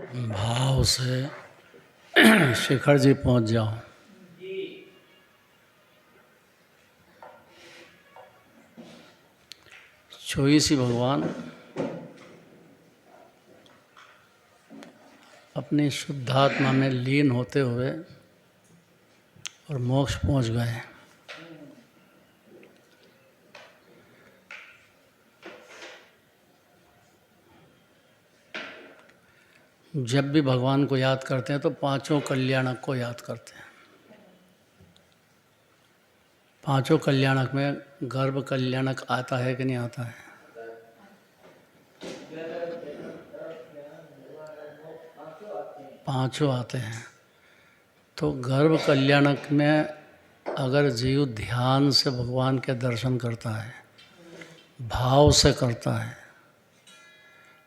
भाव से शिखर जी पहुंच जाओ। छोईसी भगवान अपनी शुद्धात्मा में लीन होते हुए और मोक्ष पहुंच गए। जब भी भगवान को याद करते हैं तो पांचों कल्याणक को याद करते हैं। पांचों कल्याणक में गर्भ कल्याणक आता है कि नहीं आता है? पांचों आते हैं। तो गर्भ कल्याणक में अगर जीव ध्यान से भगवान के दर्शन करता है, भाव से करता है,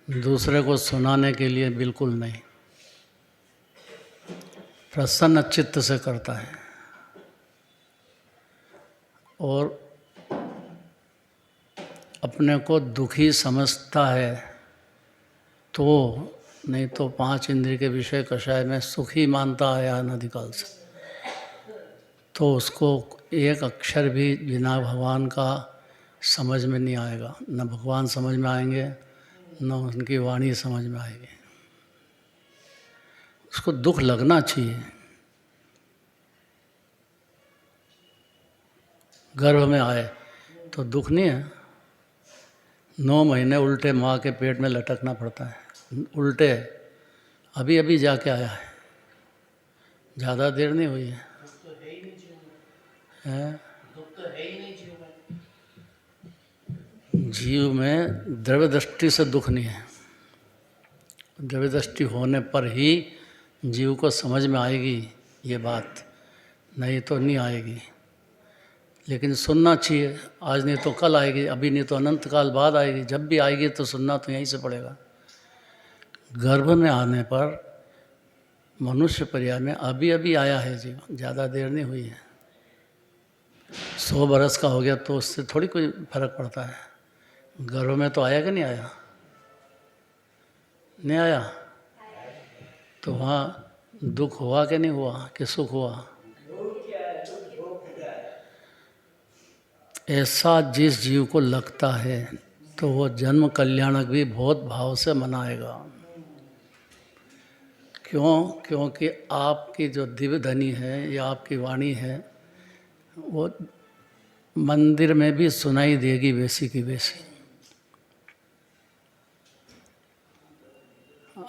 दूसरे को सुनाने के लिए बिल्कुल नहीं, प्रसन्न चित्त से करता है और अपने को दुखी समझता है, तो नहीं तो पांच इंद्रिय के विषय कषाय में सुखी मानता आया अनादिकाल से, तो उसको एक अक्षर भी बिना भगवान का समझ में नहीं आएगा। न भगवान समझ में आएंगे, न उनकी वाणी समझ में आएगी। उसको दुख लगना चाहिए। गर्भ में आए तो दुख नहीं है। 9 महीने उल्टे माँ के पेट में लटकना पड़ता है, उल्टे। अभी अभी जाके आया है, ज़्यादा देर नहीं हुई है। जीव में द्रव्य दृष्टि से दुख नहीं है। द्रव्य दृष्टि होने पर ही जीव को समझ में आएगी ये बात, नहीं तो नहीं आएगी। लेकिन सुनना चाहिए। आज नहीं तो कल आएगी, अभी नहीं तो अनंत काल बाद आएगी। जब भी आएगी तो सुनना तो यहीं से पड़ेगा। गर्भ में आने पर मनुष्य पर्याय में अभी अभी आया है जीव, ज़्यादा देर नहीं हुई है। 100 बरस का हो गया तो उससे थोड़ी कोई फर्क पड़ता है। गर्भ में तो आया कि नहीं आया? नहीं आया तो वहाँ दुख हुआ कि नहीं हुआ, कि सुख हुआ? ऐसा जिस जीव को लगता है तो वो जन्म कल्याणक भी बहुत भाव से मनाएगा। क्यों? क्योंकि आपकी जो दिव्य ध्वनि है या आपकी वाणी है वो मंदिर में भी सुनाई देगी वैसी की वैसी।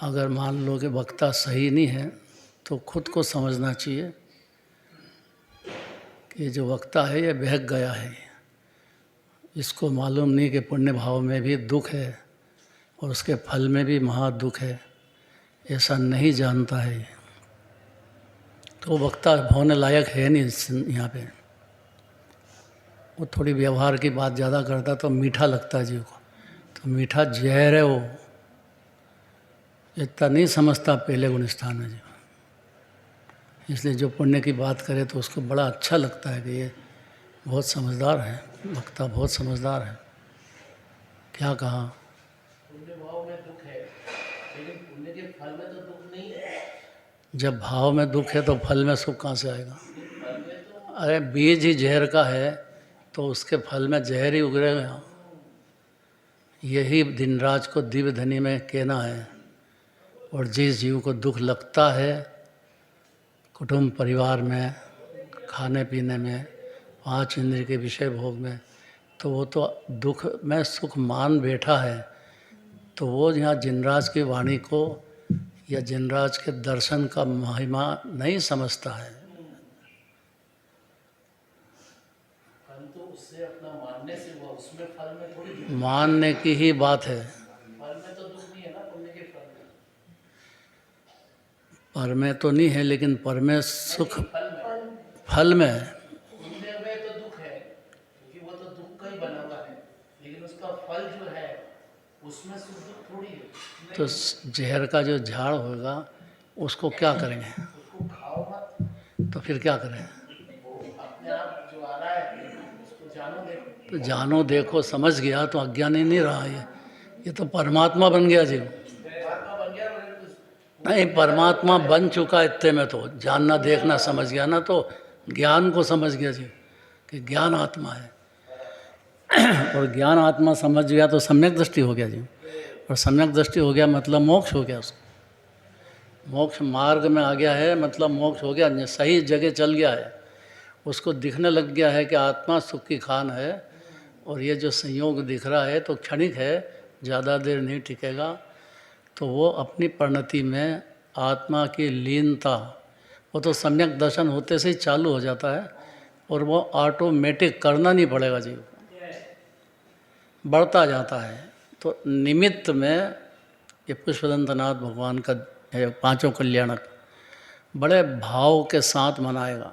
अगर मान लो कि वक्ता सही नहीं है तो खुद को समझना चाहिए कि जो वक्ता है ये बहक गया है। इसको मालूम नहीं कि पुण्य भाव में भी दुख है और उसके फल में भी महा दुख है, ऐसा नहीं जानता है। तो वक्ता होने लायक है नहीं यहाँ पे। वो थोड़ी व्यवहार की बात ज़्यादा करता तो मीठा लगता है जीव को, तो मीठा जहर है वो, इतना नहीं समझता पहले गुण स्थान में जीव। इसलिए जो पुण्य की बात करे तो उसको बड़ा अच्छा लगता है कि ये बहुत समझदार है, वक्ता बहुत समझदार है। क्या कहा? पुण्य भाव में दुख है, लेकिन पुण्य के फल में तो दुख नहीं है। जब भाव में दुख है तो फल में सुख कहाँ से आएगा? अरे बीज ही जहर का है तो उसके फल में जहर ही उगरेगा। यही दिनराज को दिव्य धनी में कहना है। और जिस जीव को दुख लगता है कुटुंब परिवार में, खाने पीने में, 5 इंद्रिय के विषय भोग में, तो वो तो दुख में सुख मान बैठा है। तो वो यहाँ जिनराज की वाणी को या जिनराज के दर्शन का महिमा नहीं समझता है। परंतु उससे अपना मानने से वो उसमें फल में थोड़ी मानने की ही बात है। फल में तो दुख नहीं है ना, पुण्य के फल में। पर में तो नहीं है, लेकिन पर में सुख फल में। पुण्य में तो दुख है क्योंकि वो तो दुख का ही बना हुआ है, लेकिन उसका फल जो है उसमें सुख दुख थोड़ी है। तो जहर का जो झाड़ होगा उसको क्या करेंगे? उसको खाओ मत। तो फिर क्या करें? अपने आप जो आ रहा है उसको जानो देखो। तो जानो देखो समझ गया तो अज्ञानी नहीं रहा ये तो परमात्मा बन गया जीव। परमात्मा बन गया नहीं, परमात्मा बन चुका इतने में तो जानना देखना समझ गया ना, तो ज्ञान को समझ गया जी कि ज्ञान आत्मा है। और ज्ञान आत्मा समझ गया तो सम्यक दृष्टि हो गया जी। और सम्यक दृष्टि हो गया मतलब मोक्ष हो गया उसको। मोक्ष मार्ग में आ गया है मतलब मोक्ष हो गया, सही जगह चल गया है। उसको दिखने लग गया है कि आत्मा सुख की खान है और ये जो संयोग दिख रहा है तो क्षणिक है, ज़्यादा देर नहीं टिकेगा। तो वो अपनी परिणति में आत्मा की लीनता, वो तो सम्यक दर्शन होते से ही चालू हो जाता है और वो ऑटोमेटिक करना नहीं पड़ेगा जीव, बढ़ता जाता है। तो निमित्त में ये पुष्पदंतनाथ भगवान का है, पांचों कल्याणक बड़े भाव के साथ मनाएगा,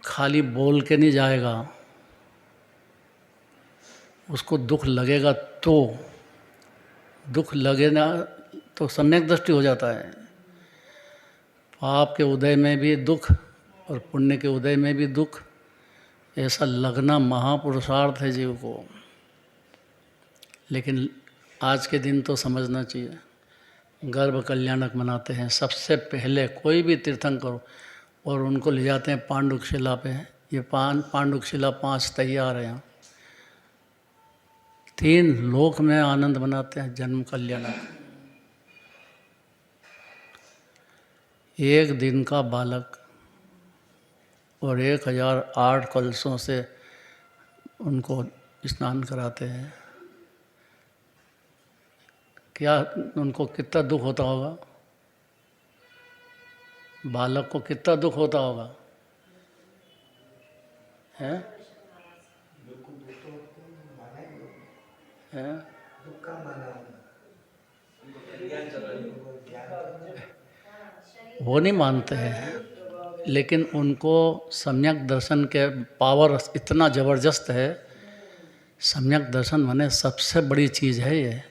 खाली बोल के नहीं जाएगा। उसको दुख लगेगा तो, दुख लगे ना तो सम्यक दृष्टि हो जाता है। पाप के उदय में भी दुख और पुण्य के उदय में भी दुख, ऐसा लगना महापुरुषार्थ है जीव को। लेकिन आज के दिन तो समझना चाहिए, गर्भ कल्याणक मनाते हैं सबसे पहले, कोई भी तीर्थंकर हो, और उनको ले जाते हैं पांडुक शिला पे। ये पांडुक शिला 5 तैयार है यहाँ। 3 लोक में आनंद मनाते हैं जन्म कल्याणक। 1 दिन का बालक और 1008 कलशों से उनको स्नान कराते हैं। क्या उनको कितना दुख होता होगा, बालक को कितना दुख होता होगा, हैं? हैं? वो नहीं मानते हैं, लेकिन उनको सम्यक दर्शन के पावर इतना ज़बरदस्त है। सम्यक दर्शन माने सबसे बड़ी चीज़ है ये।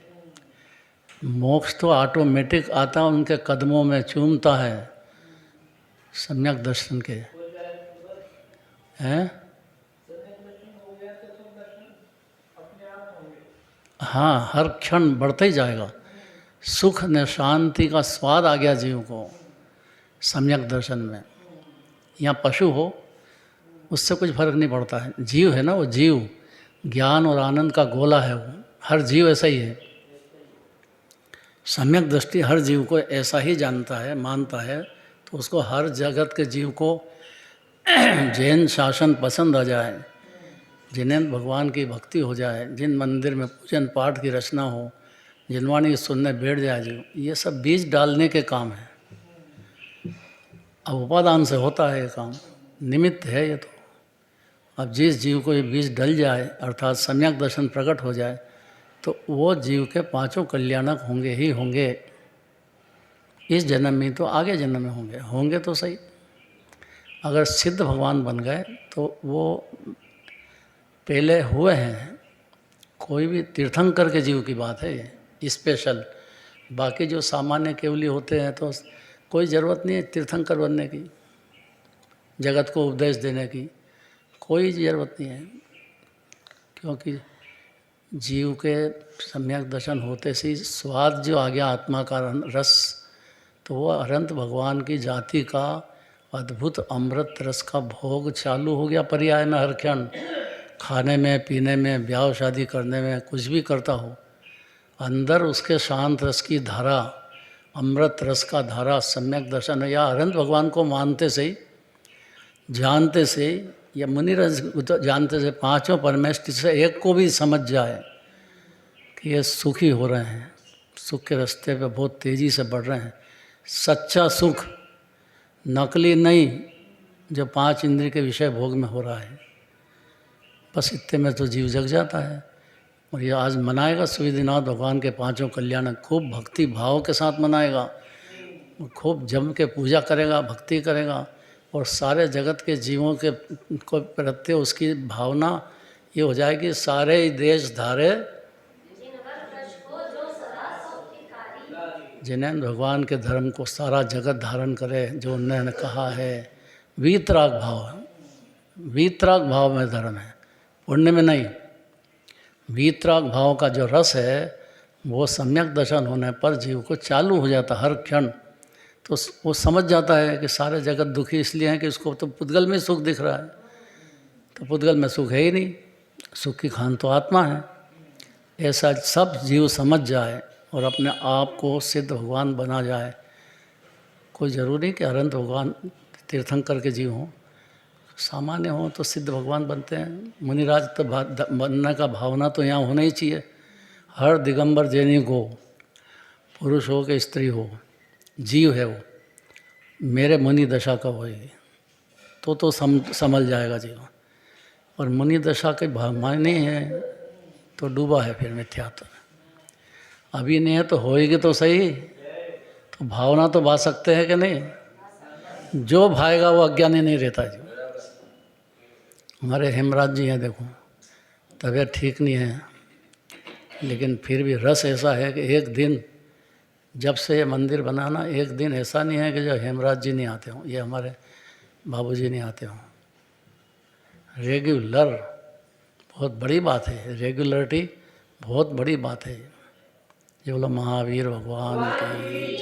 मोक्ष तो ऑटोमेटिक आता, उनके कदमों में चूमता है सम्यक दर्शन के, हैं? हाँ, हर क्षण बढ़ते ही जाएगा। सुख ने शांति का स्वाद आ गया जीव को सम्यक दर्शन में। यहाँ पशु हो उससे कुछ फर्क नहीं पड़ता है, जीव है ना, वो जीव ज्ञान और आनंद का गोला है। वो हर जीव ऐसा ही है। सम्यक दृष्टि हर जीव को ऐसा ही जानता है, मानता है, तो उसको हर जगत के जीव को जैन शासन पसंद आ जाए, जिन्हें भगवान की भक्ति हो जाए, जिन मंदिर में पूजन पाठ की रचना हो, जिनवाणी सुनने बैठ जाए जीव, ये सब बीज डालने के काम है। अब उपादान से होता है ये काम, निमित्त है ये तो। अब जिस जीव को ये बीज डल जाए अर्थात सम्यक दर्शन प्रकट हो जाए, तो वो जीव के 5 कल्याणक होंगे ही होंगे। इस जन्म में तो आगे जन्म में होंगे तो सही। अगर सिद्ध भगवान बन गए तो वो पहले हुए हैं। कोई भी तीर्थंकर के जीव की बात है ये स्पेशल। बाकी जो सामान्य केवली होते हैं तो कोई ज़रूरत नहीं है तीर्थंकर बनने की, जगत को उपदेश देने की कोई ज़रूरत नहीं है, क्योंकि जीव के सम्यक दर्शन होते से स्वाद जो आ गया आत्मा का रस, तो वो अनंत भगवान की जाति का अद्भुत अमृत रस का भोग चालू हो गया पर्याय में। हर क्षण खाने में, पीने में, ब्याह शादी करने में, कुछ भी करता हो, अंदर उसके शांत रस की धारा, अमृत रस का धारा सम्यक दर्शन है। या अनंत भगवान को मानते से ही, जानते से ही, या मुनि रस जानते से, 5 परमेष्टि से एक को भी समझ जाए कि ये सुखी हो रहे हैं, सुख के रास्ते पे बहुत तेज़ी से बढ़ रहे हैं, सच्चा सुख, नकली नहीं जो 5 इंद्रिय के विषय भोग में हो रहा है, बस इतने में तो जीव जग जाता है। और ये आज मनाएगा सूर्यनाथ भगवान के 5 कल्याण, खूब भक्ति भाव के साथ मनाएगा, खूब जम के पूजा करेगा, भक्ति करेगा, और सारे जगत के जीवों के को प्रति उसकी भावना ये हो जाएगी, सारे ही देश धारे जिन्हें भगवान के धर्म को सारा जगत धारण करे, जो उन्होंने कहा है। वीतराग भाव है, वीतराग भाव में धर्म है, पुण्य में नहीं। वीतराग भाव का जो रस है वो सम्यक दर्शन होने पर जीव को चालू हो जाता हर क्षण, तो वो समझ जाता है कि सारे जगत दुखी इसलिए हैं कि उसको तो पुद्गल में सुख दिख रहा है, तो पुद्गल में सुख है ही नहीं, सुख की खान तो आत्मा है। ऐसा सब जीव समझ जाए और अपने आप को सिद्ध भगवान बना जाए। कोई ज़रूरी कि अनंत भगवान तीर्थंकर के जीव हों, सामान्य हों तो सिद्ध भगवान बनते हैं। मुनिराज तो बनने का भावना तो यहाँ होना ही चाहिए। हर दिगंबर जैनी को, पुरुष हो कि स्त्री हो, जीव है वो, मेरे मुनि दशा कब होएगी, तो समझ जाएगा जीव। और मुनि दशा के भावना नहीं है तो डूबा है फिर मिथ्यात्व। अभी नहीं है तो होएगी तो सही, तो भावना तो बा सकते हैं कि नहीं। जो भाएगा वो अज्ञानी नहीं रहता जी। हमारे हेमराज जी हैं, देखो तबीयत ठीक नहीं है, लेकिन फिर भी रस ऐसा है कि एक दिन जब से ये मंदिर बनाना, एक दिन ऐसा नहीं है कि जब हेमराज जी नहीं आते हों, ये हमारे बाबूजी नहीं आते हों। रेगुलर, बहुत बड़ी बात है, रेगुलरिटी बहुत बड़ी बात है। ये बोला महावीर भगवान की